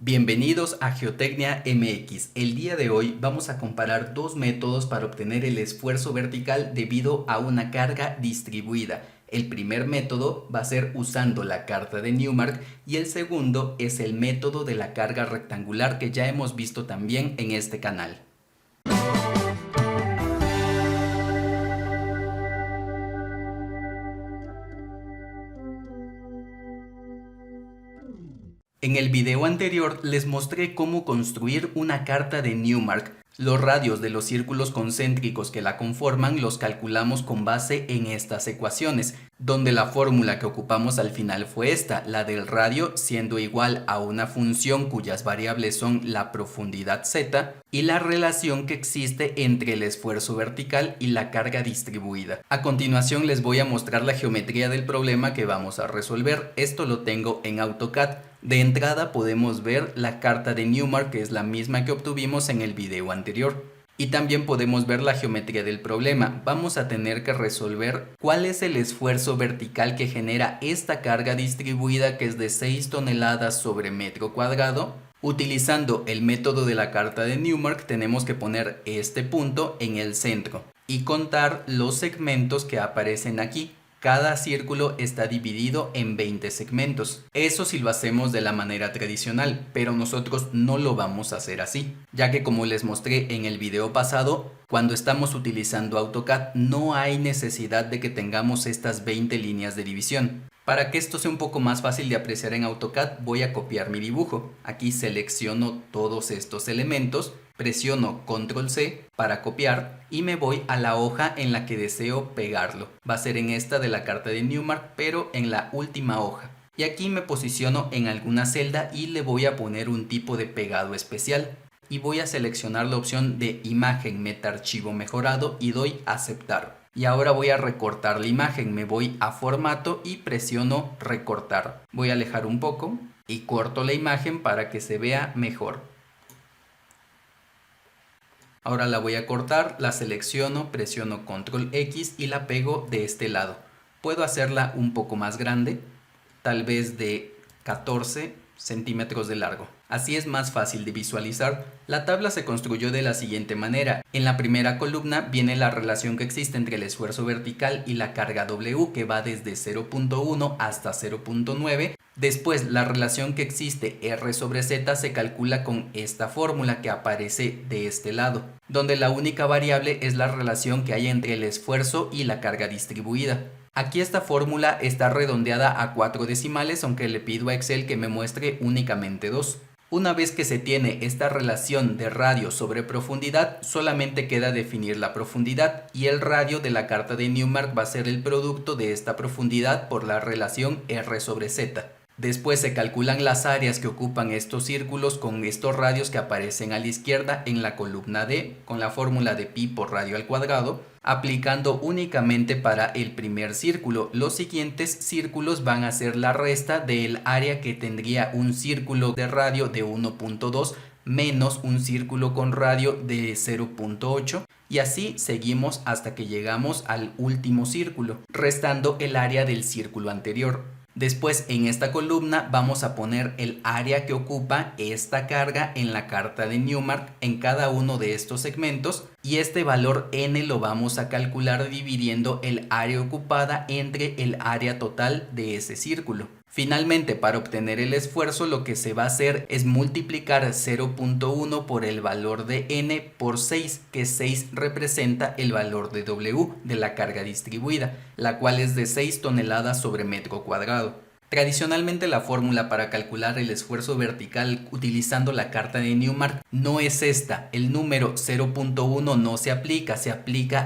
Bienvenidos a Geotecnia MX. El día de hoy vamos a comparar dos métodos para obtener el esfuerzo vertical debido a una carga distribuida. El primer método va a ser usando la carta de Newmark y el segundo es el método de la carga rectangular que ya hemos visto también en este canal. En el video anterior les mostré cómo construir una carta de Newmark. Los radios de los círculos concéntricos que la conforman los calculamos con base en estas ecuaciones, donde la fórmula que ocupamos al final fue esta, la del radio siendo igual a una función cuyas variables son la profundidad z y la relación que existe entre el esfuerzo vertical y la carga distribuida. A continuación les voy a mostrar la geometría del problema que vamos a resolver. Esto lo tengo en AutoCAD. De entrada podemos ver la carta de Newmark, que es la misma que obtuvimos en el video anterior. Y también podemos ver la geometría del problema. Vamos a tener que resolver cuál es el esfuerzo vertical que genera esta carga distribuida, que es de 6 toneladas sobre metro cuadrado. Utilizando el método de la carta de Newmark tenemos que poner este punto en el centro y contar los segmentos que aparecen aquí. Cada círculo está dividido en 20 segmentos. Eso si lo hacemos de la manera tradicional, pero nosotros no lo vamos a hacer así, ya que como les mostré en el video pasado, cuando estamos utilizando AutoCAD no hay necesidad de que tengamos estas 20 líneas de división. Para que esto sea un poco más fácil de apreciar en AutoCAD, voy a copiar mi dibujo. Aquí selecciono todos estos elementos, presiono Control C para copiar y me voy a la hoja en la que deseo pegarlo. Va a ser en esta de la carta de Newmark, pero en la última hoja. Y aquí me posiciono en alguna celda y le voy a poner un tipo de pegado especial. Y voy a seleccionar la opción de imagen metaarchivo mejorado y doy a aceptar. Y ahora voy a recortar la imagen, me voy a formato y presiono recortar. Voy a alejar un poco y corto la imagen para que se vea mejor. Ahora la voy a cortar, la selecciono, presiono Control X y la pego de este lado. Puedo hacerla un poco más grande, tal vez de 14 centímetros de largo. Así es más fácil de visualizar. La tabla se construyó de la siguiente manera. En la primera columna viene la relación que existe entre el esfuerzo vertical y la carga W, que va desde 0.1 hasta 0.9. Después, la relación que existe R sobre Z se calcula con esta fórmula que aparece de este lado, donde la única variable es la relación que hay entre el esfuerzo y la carga distribuida. Aquí esta fórmula está redondeada a 4 decimales, aunque le pido a Excel que me muestre únicamente 2. Una vez que se tiene esta relación de radio sobre profundidad, solamente queda definir la profundidad y el radio de la carta de Newmark va a ser el producto de esta profundidad por la relación R sobre Z. Después se calculan las áreas que ocupan estos círculos con estos radios que aparecen a la izquierda en la columna D con la fórmula de pi por radio al cuadrado, aplicando únicamente para el primer círculo. Los siguientes círculos van a ser la resta del área que tendría un círculo de radio de 1.2 menos un círculo con radio de 0.8 y así seguimos hasta que llegamos al último círculo, restando el área del círculo anterior. Después en esta columna vamos a poner el área que ocupa esta carga en la carta de Newmark en cada uno de estos segmentos y este valor n lo vamos a calcular dividiendo el área ocupada entre el área total de ese círculo. Finalmente, para obtener el esfuerzo lo que se va a hacer es multiplicar 0.1 por el valor de n por 6, que 6 representa el valor de W de la carga distribuida, la cual es de 6 toneladas sobre metro cuadrado. Tradicionalmente la fórmula para calcular el esfuerzo vertical utilizando la carta de Newmark no es esta. El número 0.1 no se aplica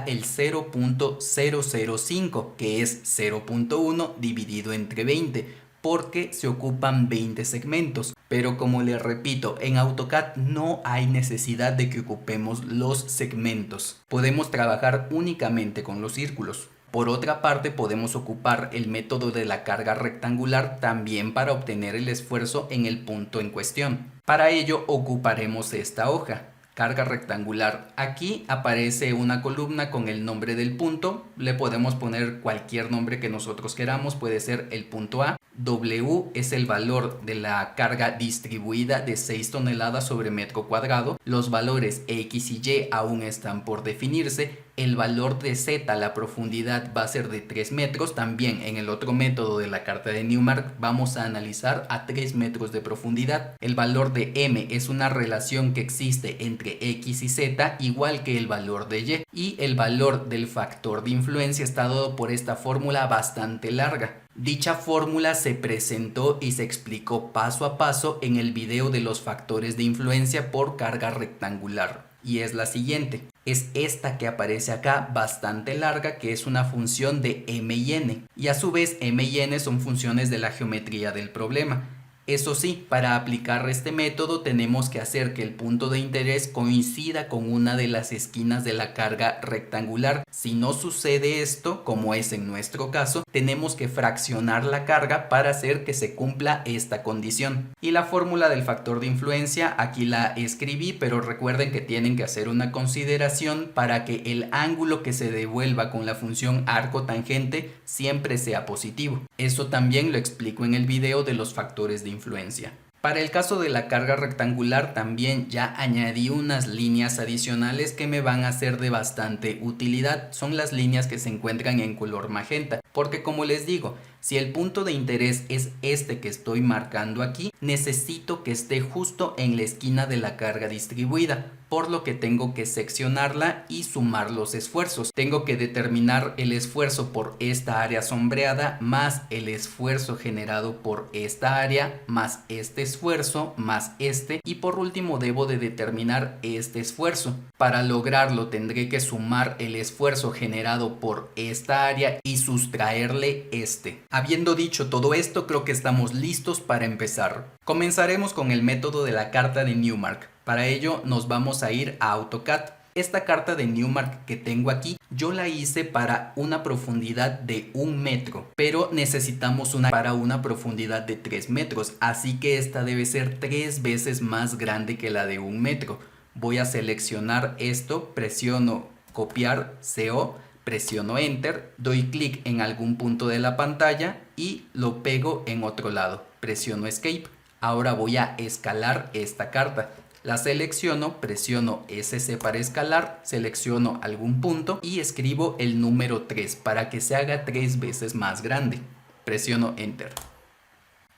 el 0.005, que es 0.1 dividido entre 20. Porque se ocupan 20 segmentos, pero como les repito, en AutoCAD no hay necesidad de que ocupemos los segmentos. Podemos trabajar únicamente con los círculos. Por otra parte, podemos ocupar el método de la carga rectangular también para obtener el esfuerzo en el punto en cuestión. Para ello ocuparemos esta hoja. carga rectangular. Aquí aparece una columna con el nombre del punto. Le podemos poner cualquier nombre que nosotros queramos. Puede ser el punto A. W es el valor de la carga distribuida de 6 toneladas sobre metro cuadrado. Los valores X y Y aún están por definirse. El valor de Z, la profundidad, va a ser de 3 metros. También en el otro método de la carta de Newmark vamos a analizar a 3 metros de profundidad. El valor de M es una relación que existe entre X y Z, igual que el valor de Y. Y el valor del factor de influencia está dado por esta fórmula bastante larga. Dicha fórmula se presentó y se explicó paso a paso en el video de los factores de influencia por carga rectangular. Y es la siguiente. Es esta que aparece acá, bastante larga, que es una función de m y n. Y a su vez m y n son funciones de la geometría del problema. Eso sí, para aplicar este método tenemos que hacer que el punto de interés coincida con una de las esquinas de la carga rectangular. Si no sucede esto, como es en nuestro caso, tenemos que fraccionar la carga para hacer que se cumpla esta condición. Y la fórmula del factor de influencia aquí la escribí, pero recuerden que tienen que hacer una consideración para que el ángulo que se devuelva con la función arco tangente siempre sea positivo. Eso también lo explico en el video de los factores de influencia. Para el caso de la carga rectangular también ya añadí unas líneas adicionales que me van a ser de bastante utilidad. Son las líneas que se encuentran en color magenta, porque como les digo, si el punto de interés es este que estoy marcando aquí, necesito que esté justo en la esquina de la carga distribuida, por lo que tengo que seccionarla y sumar los esfuerzos. Tengo que determinar el esfuerzo por esta área sombreada más el esfuerzo generado por esta área más este esfuerzo más este, y por último debo de determinar este esfuerzo. Para lograrlo tendré que sumar el esfuerzo generado por esta área y sustraerle este. Habiendo dicho todo esto, creo que estamos listos para empezar. Comenzaremos con el método de la carta de Newmark. Para ello nos vamos a ir a AutoCAD. Esta carta de Newmark que tengo aquí, yo la hice para una profundidad de 1 metro, pero necesitamos una para una profundidad de 3 metros, así que esta debe ser 3 veces más grande que la de 1 metro. Voy a seleccionar esto, presiono copiar CO, presiono Enter, doy clic en algún punto de la pantalla y lo pego en otro lado, presiono Escape. Ahora voy a escalar esta carta. La selecciono, presiono SC para escalar, selecciono algún punto y escribo el número 3 para que se haga 3 veces más grande. Presiono Enter.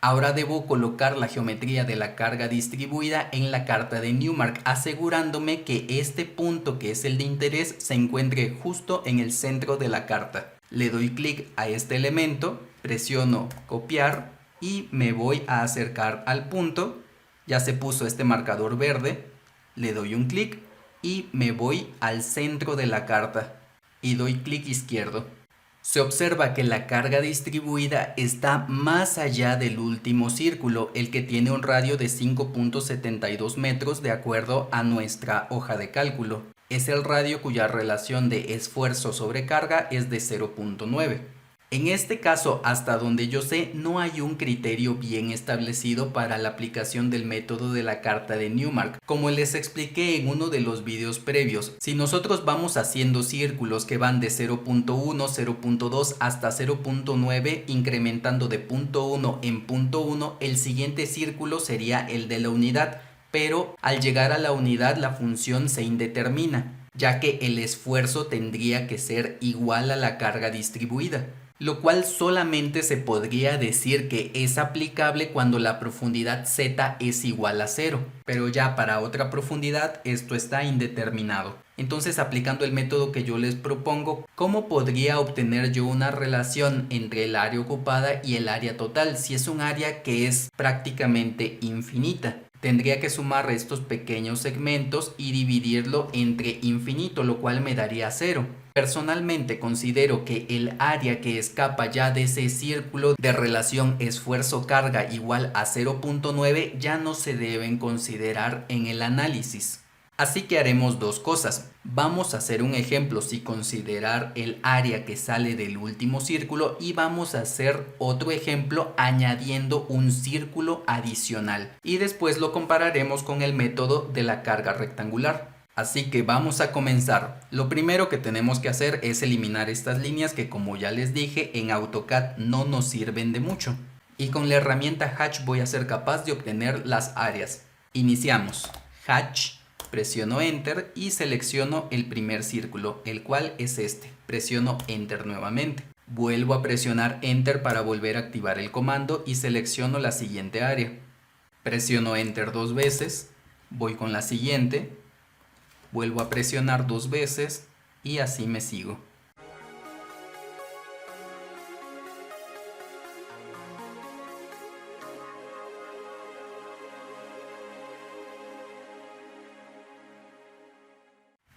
Ahora debo colocar la geometría de la carga distribuida en la carta de Newmark, asegurándome que este punto que es el de interés se encuentre justo en el centro de la carta. Le doy clic a este elemento, presiono copiar y me voy a acercar al punto. Ya se puso este marcador verde, le doy un clic y me voy al centro de la carta y doy clic izquierdo. Se observa que la carga distribuida está más allá del último círculo, el que tiene un radio de 5.72 metros de acuerdo a nuestra hoja de cálculo. Es el radio cuya relación de esfuerzo sobre carga es de 0.9. En este caso, hasta donde yo sé, no hay un criterio bien establecido para la aplicación del método de la carta de Newmark. Como les expliqué en uno de los videos previos, si nosotros vamos haciendo círculos que van de 0.1, 0.2 hasta 0.9, incrementando de 0.1 en 0.1, el siguiente círculo sería el de la unidad, pero al llegar a la unidad la función se indetermina, ya que el esfuerzo tendría que ser igual a la carga distribuida, lo cual solamente se podría decir que es aplicable cuando la profundidad Z es igual a 0, pero ya para otra profundidad esto está indeterminado. Entonces, aplicando el método que yo les propongo, ¿cómo podría obtener yo una relación entre el área ocupada y el área total si es un área que es prácticamente infinita? Tendría que sumar estos pequeños segmentos y dividirlo entre infinito, lo cual me daría 0. Personalmente considero que el área que escapa ya de ese círculo de relación esfuerzo-carga igual a 0.9 ya no se deben considerar en el análisis. Así que haremos dos cosas. Vamos a hacer un ejemplo sin considerar el área que sale del último círculo y vamos a hacer otro ejemplo añadiendo un círculo adicional. Y después lo compararemos con el método de la carga rectangular. Así que vamos a comenzar. Lo primero que tenemos que hacer es eliminar estas líneas que, como ya les dije, en AutoCAD no nos sirven de mucho. Y con la herramienta Hatch voy a ser capaz de obtener las áreas. Iniciamos. Hatch, presiono Enter y selecciono el primer círculo, el cual es este. Presiono Enter nuevamente. Vuelvo a presionar Enter para volver a activar el comando y selecciono la siguiente área. Presiono Enter 2 veces, voy con la siguiente, vuelvo a presionar 2 veces y así me sigo.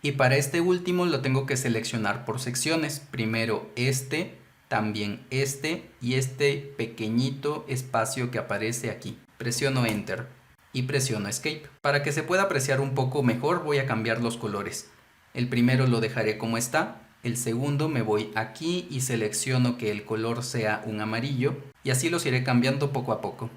Y para este último lo tengo que seleccionar por secciones. Primero este, también este y este pequeñito espacio que aparece aquí. Presiono Enter y presiono Escape. Para que se pueda apreciar un poco mejor voy a cambiar los colores. El primero lo dejaré como está. El segundo me voy aquí y selecciono que el color sea un amarillo. Y así los iré cambiando poco a poco.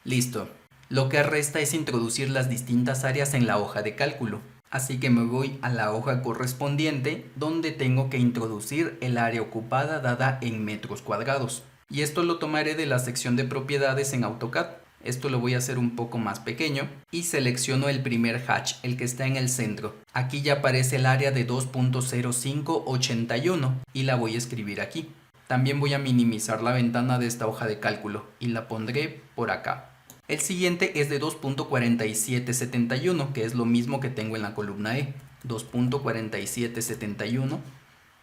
Listo. Lo que resta es introducir las distintas áreas en la hoja de cálculo. Así que me voy a la hoja correspondiente donde tengo que introducir el área ocupada dada en metros cuadrados. Y esto lo tomaré de la sección de propiedades en AutoCAD. Esto lo voy a hacer un poco más pequeño y selecciono el primer hatch, el que está en el centro. Aquí ya aparece el área de 2.0581 y la voy a escribir aquí. También voy a minimizar la ventana de esta hoja de cálculo y la pondré por acá. El siguiente es de 2.4771, que es lo mismo que tengo en la columna E. 2.4771.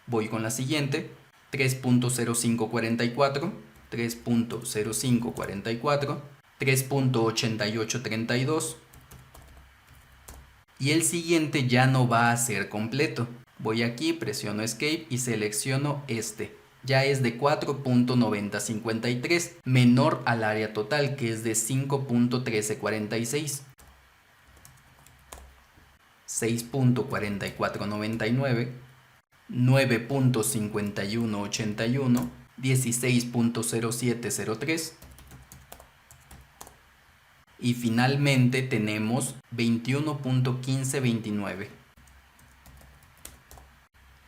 Voy con la siguiente. 3.0544, 3.0544, 3.8832. Y el siguiente ya no va a ser completo. Voy aquí, presiono Escape y selecciono este. Ya es de 4.9053, menor al área total que es de 5.1346. 6.4499, 9.5181, 16.0703 y finalmente tenemos 21.1529.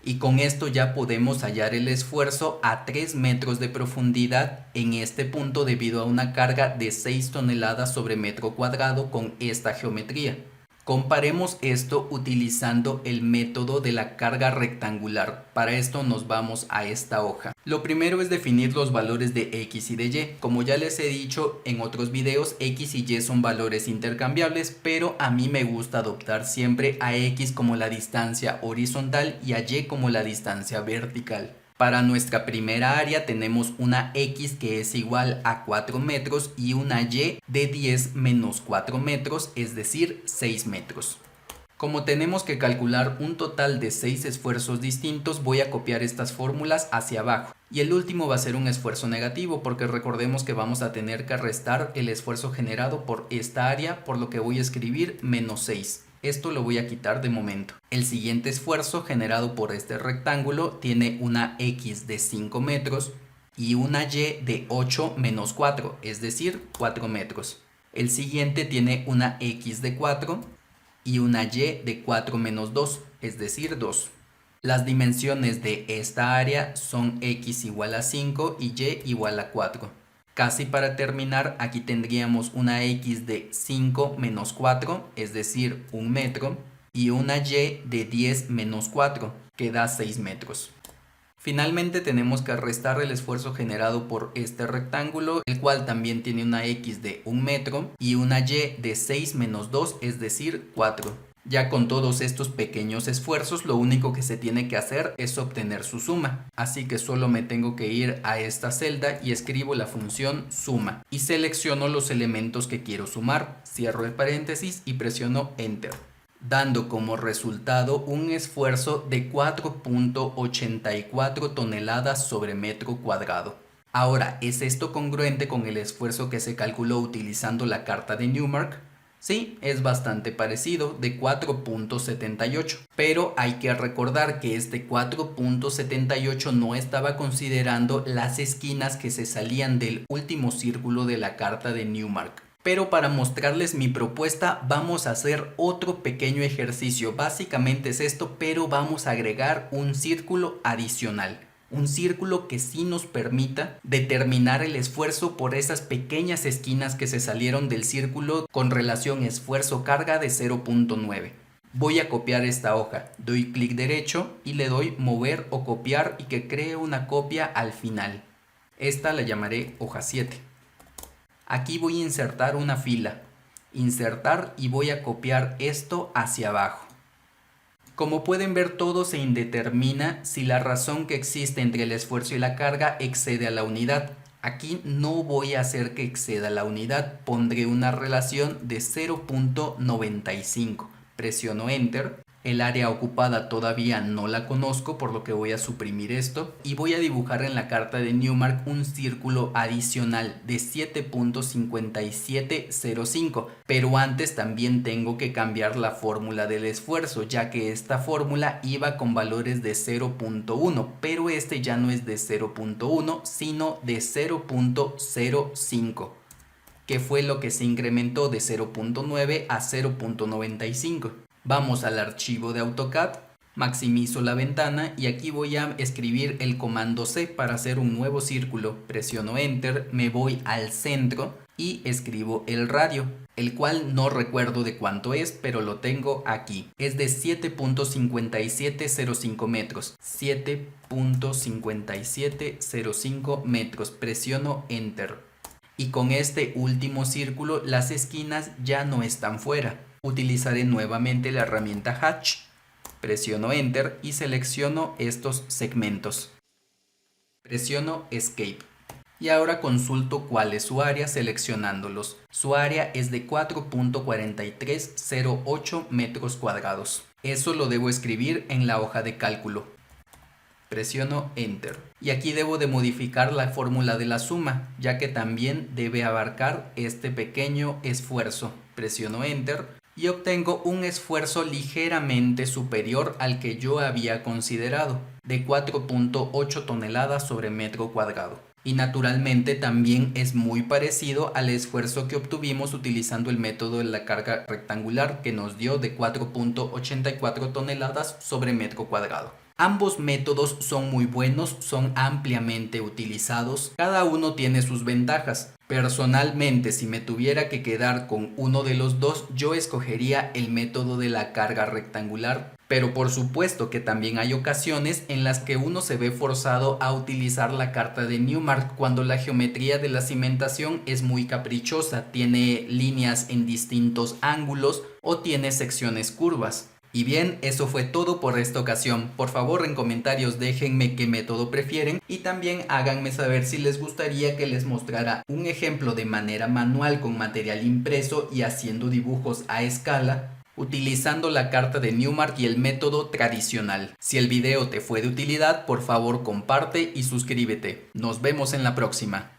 Y con esto ya podemos hallar el esfuerzo a 3 metros de profundidad en este punto debido a una carga de 6 toneladas sobre metro cuadrado con esta geometría. Comparemos esto utilizando el método de la carga rectangular. Para esto nos vamos a esta hoja. Lo primero es definir los valores de X y de Y. Como ya les he dicho en otros videos, X y Y son valores intercambiables, pero a mí me gusta adoptar siempre a X como la distancia horizontal y a Y como la distancia vertical. Para nuestra primera área tenemos una X que es igual a 4 metros y una Y de 10 menos 4 metros, es decir, 6 metros. Como tenemos que calcular un total de 6 esfuerzos distintos, voy a copiar estas fórmulas hacia abajo. Y el último va a ser un esfuerzo negativo porque recordemos que vamos a tener que restar el esfuerzo generado por esta área, por lo que voy a escribir menos 6. Esto lo voy a quitar de momento. El siguiente esfuerzo generado por este rectángulo tiene una X de 5 metros y una Y de 8 menos 4, es decir, 4 metros. El siguiente tiene una X de 4 y una Y de 4 menos 2, es decir, 2. Las dimensiones de esta área son X igual a 5 y Y igual a 4. Casi para terminar, aquí tendríamos una X de 5 menos 4, es decir, 1 metro, y una Y de 10 menos 4, que da 6 metros. Finalmente tenemos que restar el esfuerzo generado por este rectángulo, el cual también tiene una X de 1 metro y una Y de 6 menos 2, es decir, 4. Ya con todos estos pequeños esfuerzos, lo único que se tiene que hacer es obtener su suma. Así que solo me tengo que ir a esta celda y escribo la función suma. Y selecciono los elementos que quiero sumar. Cierro el paréntesis y presiono Enter, dando como resultado un esfuerzo de 4.84 toneladas sobre metro cuadrado. Ahora, ¿es esto congruente con el esfuerzo que se calculó utilizando la carta de Newmark? Sí, es bastante parecido, de 4.78, pero hay que recordar que este 4.78 no estaba considerando las esquinas que se salían del último círculo de la carta de Newmark. Pero para mostrarles mi propuesta vamos a hacer otro pequeño ejercicio. Básicamente es esto, pero vamos a agregar un círculo adicional. Un círculo que sí nos permita determinar el esfuerzo por esas pequeñas esquinas que se salieron del círculo con relación esfuerzo-carga de 0.9. Voy a copiar esta hoja, doy clic derecho y le doy mover o copiar y que cree una copia al final. Esta la llamaré hoja 7. Aquí voy a insertar una fila, insertar y voy a copiar esto hacia abajo. Como pueden ver, todo se indetermina si la razón que existe entre el esfuerzo y la carga excede a la unidad. Aquí no voy a hacer que exceda la unidad, pondré una relación de 0.95. Presiono Enter. El área ocupada todavía no la conozco, por lo que voy a suprimir esto. Y voy a dibujar en la carta de Newmark un círculo adicional de 7.5705. Pero antes también tengo que cambiar la fórmula del esfuerzo, ya que esta fórmula iba con valores de 0.1. Pero este ya no es de 0.1, sino de 0.05. Que fue lo que se incrementó de 0.9 a 0.95. Vamos al archivo de AutoCAD, maximizo la ventana y aquí voy a escribir el comando C para hacer un nuevo círculo. Presiono Enter, me voy al centro y escribo el radio, el cual no recuerdo de cuánto es, pero lo tengo aquí. Es de 7.5705 metros. 7.5705 metros. Presiono Enter. Y con este último círculo las esquinas ya no están fuera. Utilizaré nuevamente la herramienta Hatch, presiono Enter y selecciono estos segmentos. Presiono Escape. Y ahora consulto cuál es su área seleccionándolos. Su área es de 4.4308 metros cuadrados. Eso lo debo escribir en la hoja de cálculo. Presiono Enter. Y aquí debo de modificar la fórmula de la suma, ya que también debe abarcar este pequeño esfuerzo. Presiono Enter. Y obtengo un esfuerzo ligeramente superior al que yo había considerado, de 4.8 toneladas sobre metro cuadrado. Y naturalmente también es muy parecido al esfuerzo que obtuvimos utilizando el método de la carga rectangular, que nos dio de 4.84 toneladas sobre metro cuadrado. Ambos métodos son muy buenos, son ampliamente utilizados, cada uno tiene sus ventajas. Personalmente, si me tuviera que quedar con uno de los dos, yo escogería el método de la carga rectangular. Pero por supuesto que también hay ocasiones en las que uno se ve forzado a utilizar la carta de Newmark cuando la geometría de la cimentación es muy caprichosa, tiene líneas en distintos ángulos o tiene secciones curvas. Y bien, eso fue todo por esta ocasión. Por favor, en comentarios déjenme qué método prefieren y también háganme saber si les gustaría que les mostrara un ejemplo de manera manual con material impreso y haciendo dibujos a escala, utilizando la carta de Newmark y el método tradicional. Si el video te fue de utilidad, por favor comparte y suscríbete. Nos vemos en la próxima.